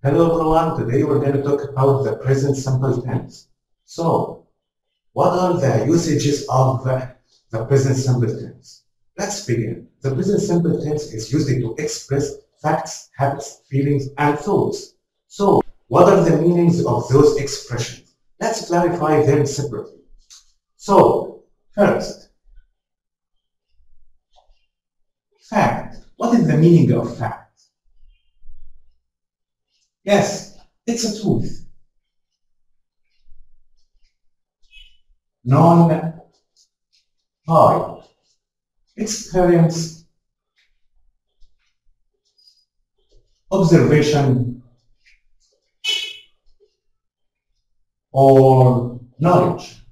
Hello everyone, today we're going to talk about the present simple tense. So, what are the usages of the present simple tense? Let's begin. The present simple tense is used to express facts, habits, feelings, and thoughts. So, what are the meanings of those expressions? Let's clarify them separately. So, first, fact. What is the meaning of fact? Yes, it's a truth. Known by experience, observation, or knowledge.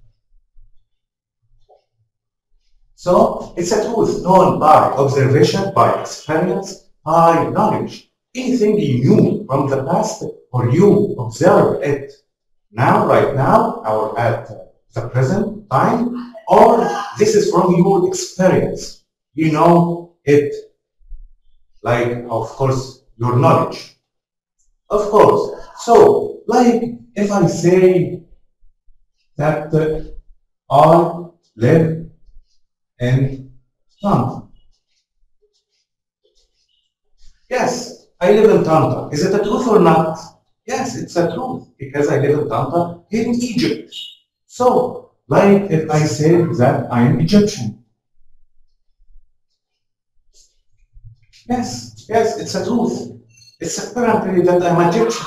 So, it's a truth known by observation, by experience, by knowledge. Anything you knew from the past or you observe it now, right now, or at the present time, or this is from your experience. You know it, like, of course, your knowledge. Of course. So, like, if I say that I live in Tanta. Yes, I live in Tanta. Is it a truth or not? Yes, it's a truth because I live in Tanta in Egypt. So, like if I say that I am Egyptian. Yes, it's a truth. It's apparently that I'm Egyptian.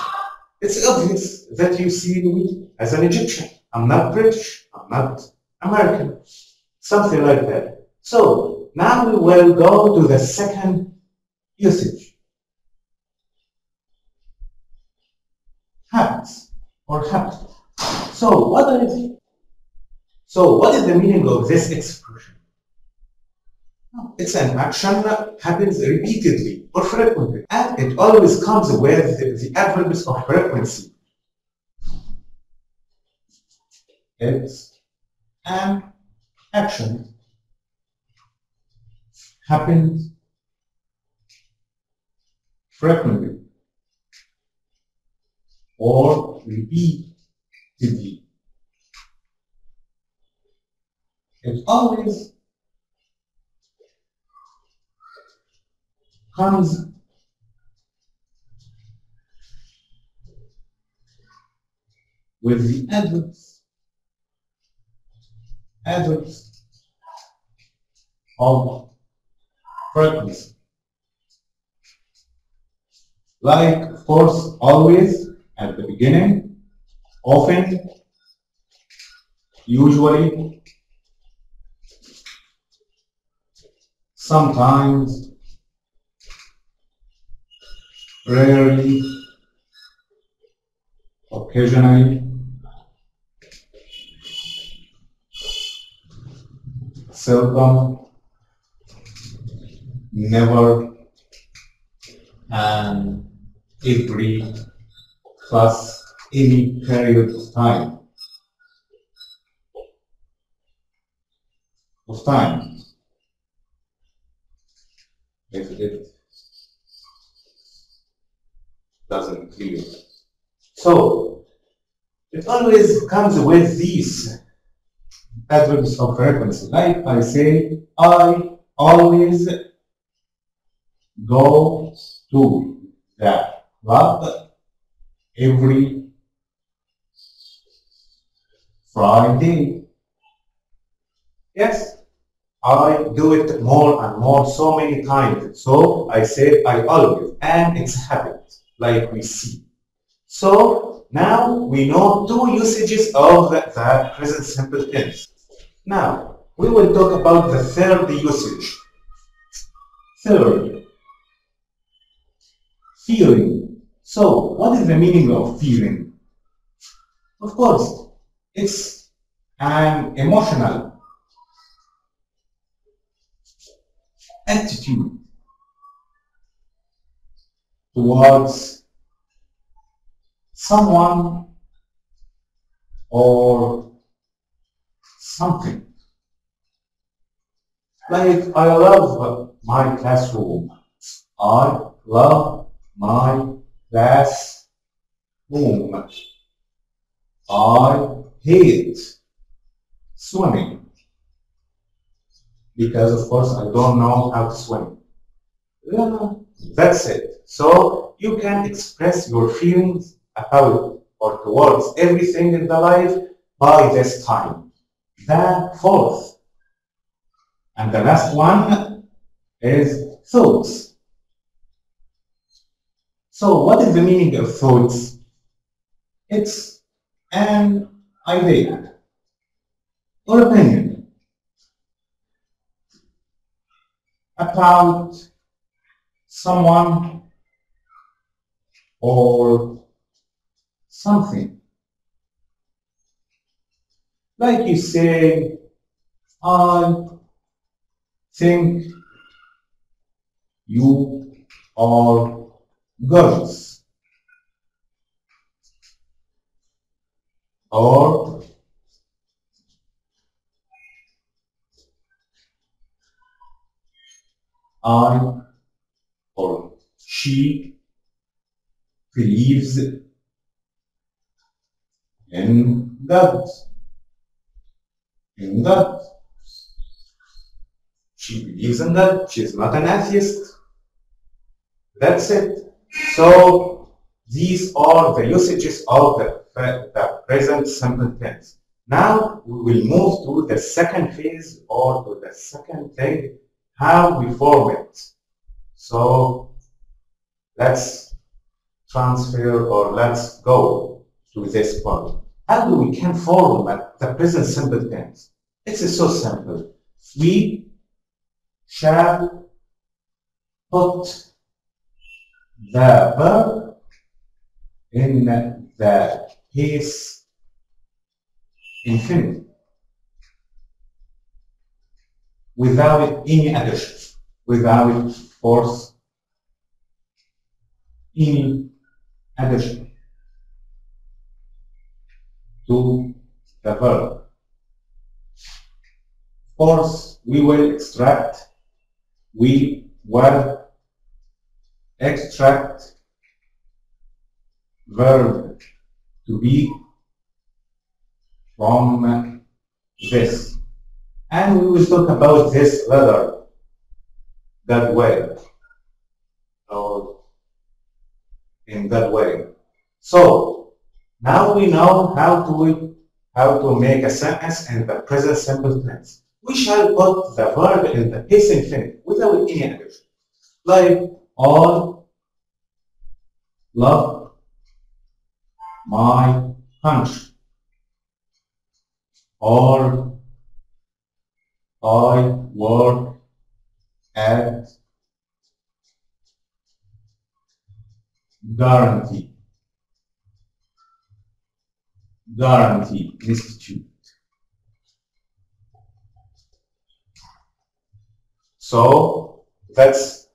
It's obvious that you see me as an Egyptian. I'm not British. I'm not American. Something like that. So, now we will go to the second usage. Habits or habit. So what is the meaning of this expression? It's an action that happens repeatedly or frequently, and it always comes with the adverbs of frequency. It's an action happens frequently or repeatedly. It always comes with the adverbs of frequency. Like, of course, always at the beginning, often, usually, sometimes, rarely, occasionally, seldom, never, and every, plus any period of time. If it doesn't clear. So, it always comes with these adverbs of frequency. Like I say, I always go to the club every Friday. Yes, I do it more and more, so many times. So I say I always, and it's a habit, like we see. So now we know two usages of the present simple tense. Now we will talk about the third usage. Third, feeling. So what is the meaning of feeling? Of course, it's an emotional attitude towards someone or something. Like, I love my classroom. I love my classroom. whom I hate swimming because, of course, I don't know how to swim. Yeah, that's it. So you can express your feelings about or towards everything in the life by this time. The fourth and the last one is thoughts. So what is the meaning of thoughts? It's an idea or opinion about someone or something. Like you say, I think you are gorgeous. Or I or she believes in God. In God. She believes in God. She's not an atheist. That's it. So these are the usages of the present simple tense. Now we will move to the second phase or to the second thing, how we form it. So let's transfer or let's go to this point. How do we can form the present simple tense? It's so simple. We shall put the verb in the case infinity without any addition, without force any addition to the verb. Of course, we will extract verb to be from this. And we will talk about this later, that way, or in that way. So now we know how to make a sentence in the present simple tense. We shall put the verb in the case infinite without any addition. Like I love my country, or I work at Guarantee Institute. So that's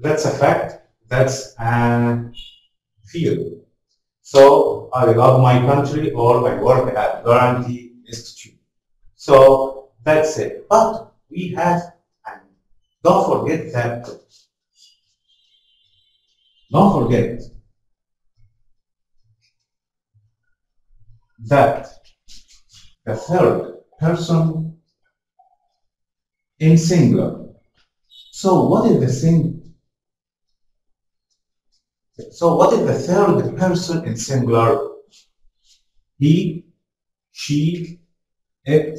a fact, that's a field. So I love my country or I work at Guarantee Institute. So that's it. But we have, and don't forget that, the third person in singular. So what is the thing? So what is the third person in singular? He, she, it,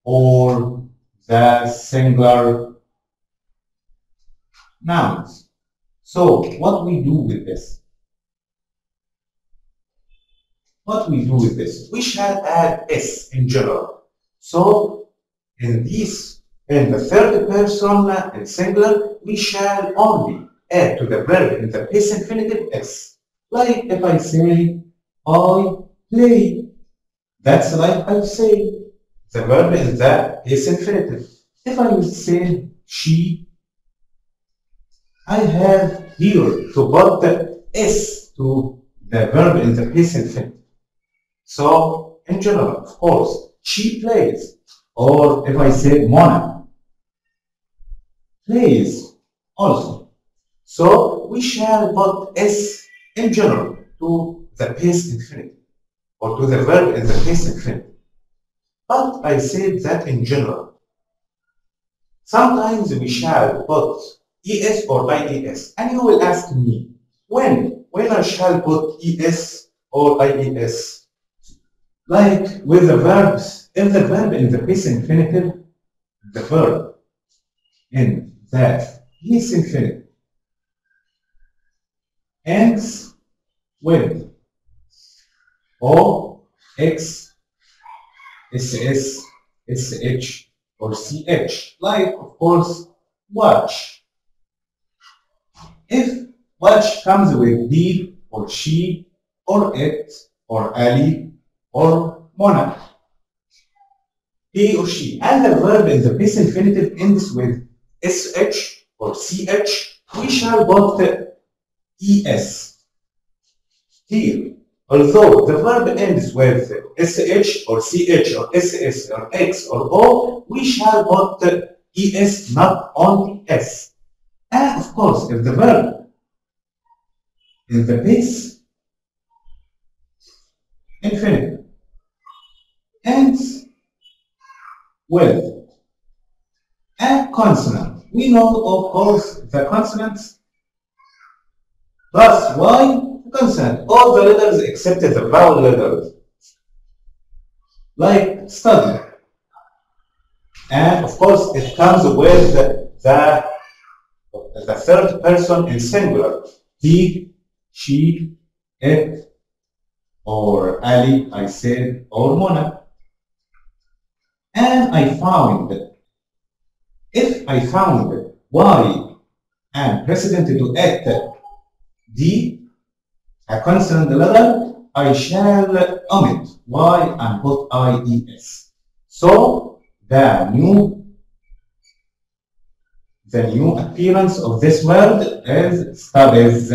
or the singular nouns. So what we do with this? We shall add s in general. So in the third person in singular, we shall only add to the verb in the case infinitive s. Like if I say I play, that's like I say. The verb is the case infinitive. If I say she, I have here to put the s to the verb in the case infinitive. So in general, of course, she plays. Or if I say Mona plays also. So we shall put s in general to the past infinitive or to the verb in the past infinitive. But I said that in general. Sometimes we shall put es or ies, and you will ask me, when I shall put es or ies? Like with the verbs, if the verb in the past infinitive, the verb in the past infinitive ends with o, x, ss, sh, or ch, like, of course, watch. If watch comes with he or she or it or Ali or Mona, he or she, and the verb in the past infinitive ends with sh or ch, we shall put es here. Although the verb ends with sh or ch or ss or x or o, we shall put es, not only s. And of course, if the verb in the past infinitive ends with a consonant, we know, of course, the consonants plus y consonant, all the letters except the vowel letters, like study. And of course, it comes with the third person in singular, he, she, it, or Ali, I said, or Mona. And I found, if I found y and precedent to it, d, a consonant letter, I shall omit y and put ies. So the new appearance of this word is studies.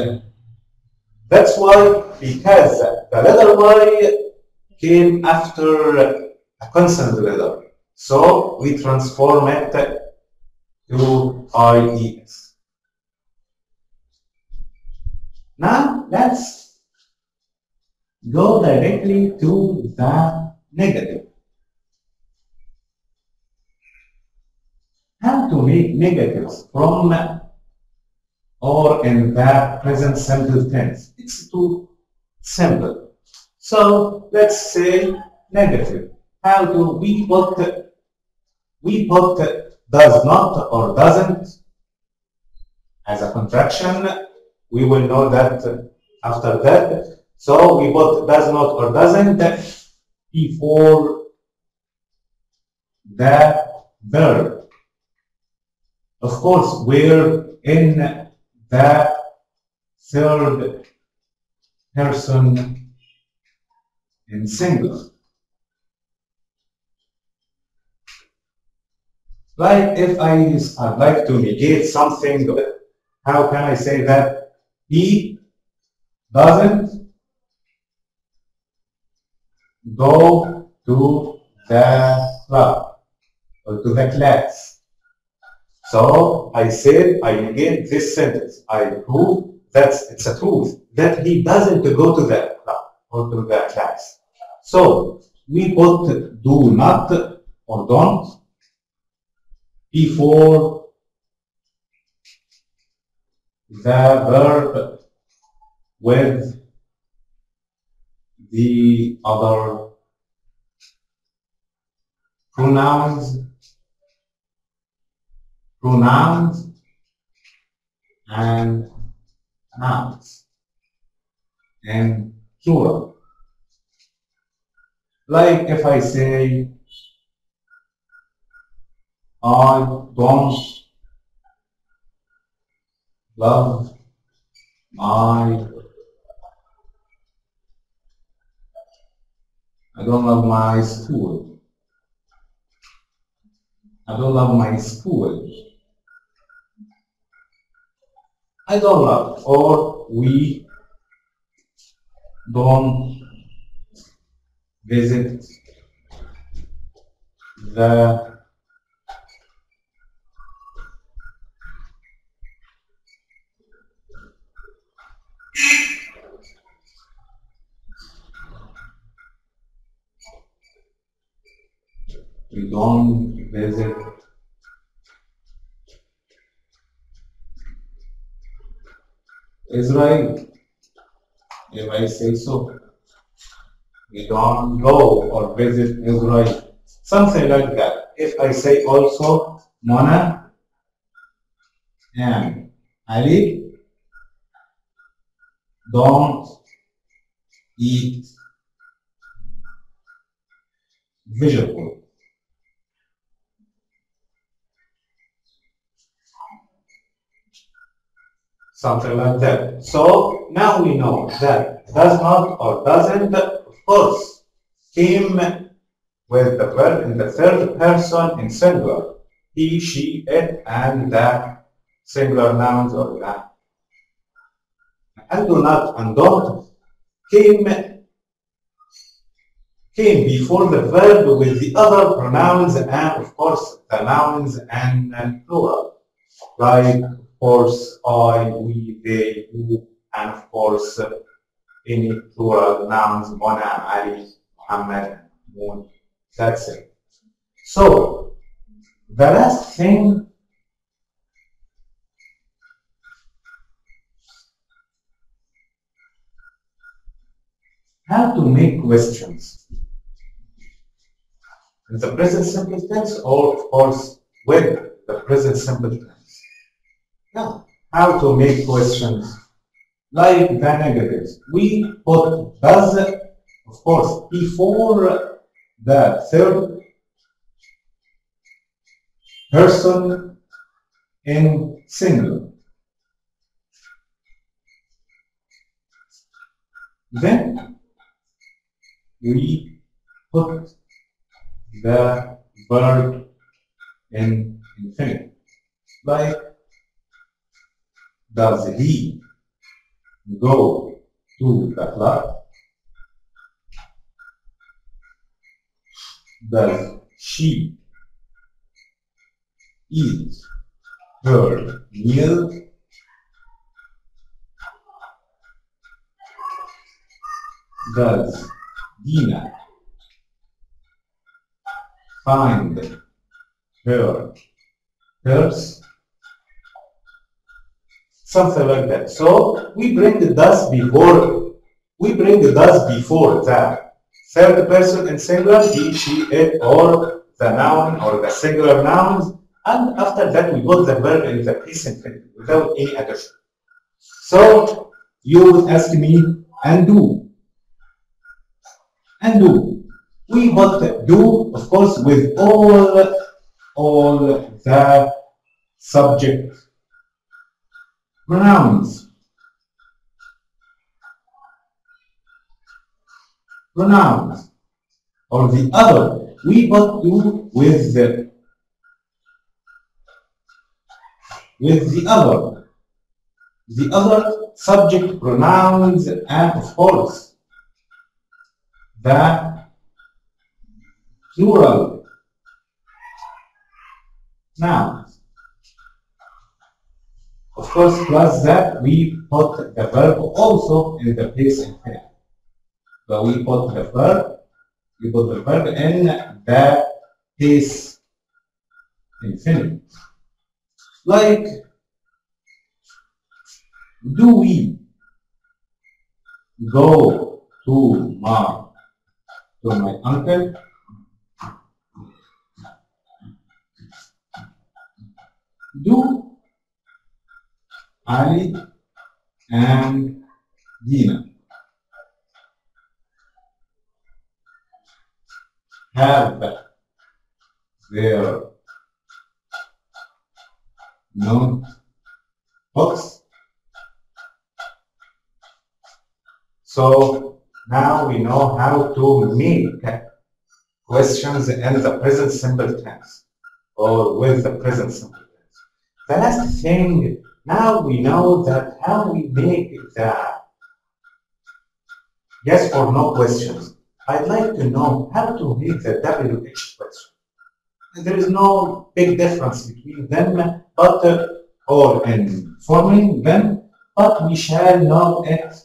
That's why, because the letter y came after a consonant letter, so we transform it to ies. Now let's go directly to the negative. How to make negatives from or in the present simple tense? It's too simple. So let's say negative. How do we put does not or doesn't as a contraction? We will know that after that. So we put does not or doesn't before the verb. Of course, we're in the third person in singular. Like if I'd like to negate something, how can I say that? He doesn't go to the club or to the class. So I said, I negate this sentence. I prove that it's a truth that he doesn't go to the club or to the class. So we put do not or don't before the verb with the other pronouns and nouns in plural. Like if I say, I don't love my school. I don't love my school. I don't love, or we don't visit the We don't visit Israel. If I say so, we don't go or visit Israel. Something like that. If I say also, Mona and Ali don't eat vegetable. Something like that. So now we know that does not or doesn't, of course, came with the verb in the third person in singular. He, she, it, and the singular nouns or that. And do not and don't came before the verb with the other pronouns and of course the nouns and plural. Like of course I, we, they, you, and of course any plural nouns, Mona, Ali, Muhammad, Moon. That's it. So the last thing how to make questions in the present simple tense or of course with the present simple tense. Yeah. How to make questions like the negatives. We put does, of course, before the third person in singular. Then we put the verb in infinitive. Like, does he go to the club? Does she eat her meal? Does Dina find her purse? Something like that. So we bring the does before the third person in singular, he, she, it, or the noun or the singular nouns, and after that we put the verb in the present infinitive without any addition. So you would ask me, and do. And do. We put do, of course, with all the subject pronouns. Or the other, we put do with the other subject pronouns and of course the plural nouns. Of course, plus that we put the verb also in the place infinitive. So we put the verb in the case infinitive. Like, do we go to my uncle? Do Ali and Dina have their notebooks? So now we know how to make questions in the present simple tense or with the present simple tense. The last thing, now we know that how we make the yes or no questions. I'd like to know how to make the WH question. There is no big difference between them, but or in forming them, but we shall know it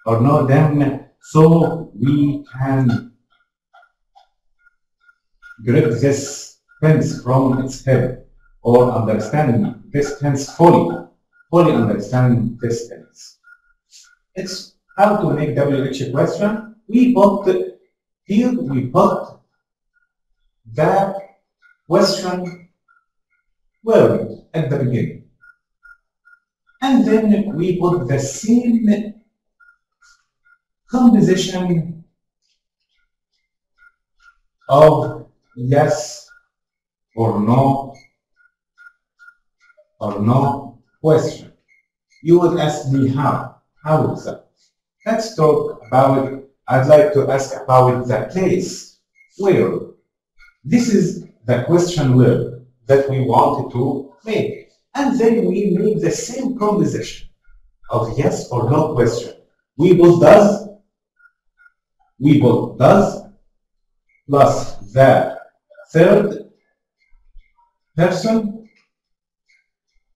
or know them so we can grip this tense from its head, or understand this tense fully understand this tense. It's how to make WH question. We put the question word at the beginning. And then we put the same composition of yes or no question. You would ask me how. How is that? Let's talk about, I'd like to ask about the place where. This is the question word that we wanted to make. And then we make the same composition of yes or no question. We put does plus the third person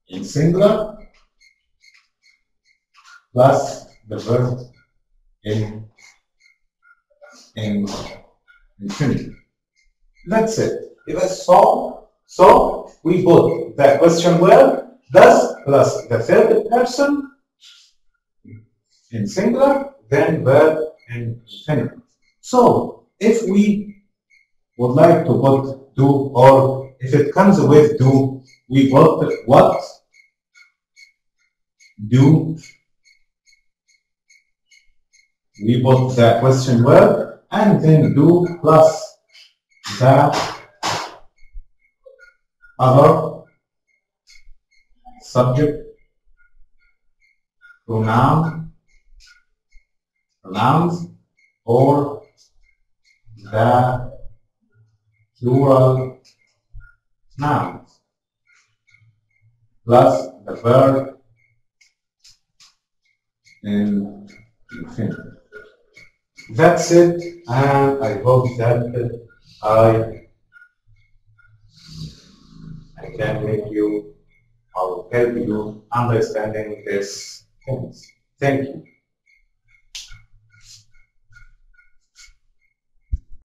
in singular plus the verb in infinitive. That's it. So we put the question word does plus the third person in singular, then verb in infinitive. So if we would like to put do, or if it comes with do, we put what do. We put the question word and then do plus the other subject pronouns or the plural nouns plus the verb in infinitive. That's it, and I hope that I can make you or help you understanding this things. Thank you.